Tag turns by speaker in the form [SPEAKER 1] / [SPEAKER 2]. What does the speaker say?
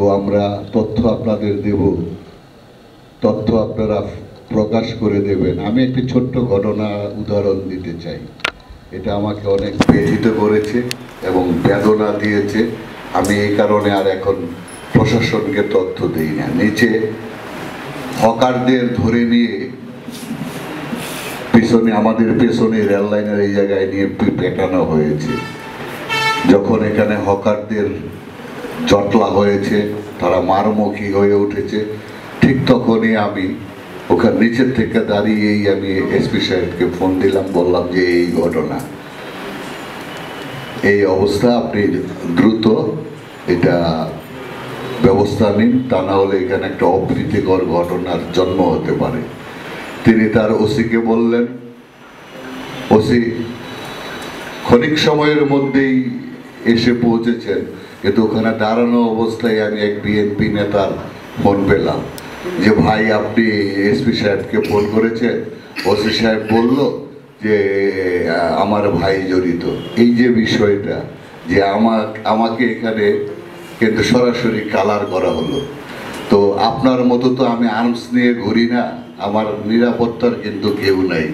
[SPEAKER 1] তো আমরা তথ্য আপনাদের দেব, তথ্য আপনারা প্রকাশ করে দেবেন। আমি একটি ছোট্ট ঘটনা উদাহরণ দিতে চাই। এটা আমাকে অনেক ব্যথিত করেছে এবং বেদনা দিয়েছে। আমি এই কারণে আর এখন প্রশাসনকে তথ্য দিই না। নিচে হকারদের ধরে নিয়ে পিছনে, আমাদের পেছনে রেল লাইনের এই জায়গায় নিয়ে পেটানো হয়েছে। যখন এখানে হকারদের জটলা হয়েছে, তারা মারমুখী হয়ে উঠেছে, ঠিক তখনই আমি ওখানে নিচের থেকে দাঁড়িয়েই আমি এসপি সাহেবকে ফোন দিলাম, বললাম যে এই ঘটনা, এই অবস্থা, আপনি দ্রুত এটা ব্যবস্থা নিন, তা না হলে এখানে একটা অপ্রীতিকর ঘটনার জন্ম হতে পারে। তিনি তার ওসিকে বললেন। ওসি ক্ষণিক সময়ের মধ্যেই এসে পৌঁছেছেন, কিন্তু ওখানে দাঁড়ানো অবস্থায় আমি এক বিএনপি নেতার ফোন পেলাম যে ভাই আপনি এসপি সাহেবকে ফোন করেছেন, ওসি সাহেব বলল যে আমার ভাই জড়িত। এই যে বিষয়টা, যে আমাকে এখানে কিন্তু সরাসরি কালার করা হলো। তো আপনার মতো তো আমি আর্মস নিয়ে ঘুরি না, আমার নিরাপত্তার কিন্তু কেউ নাই।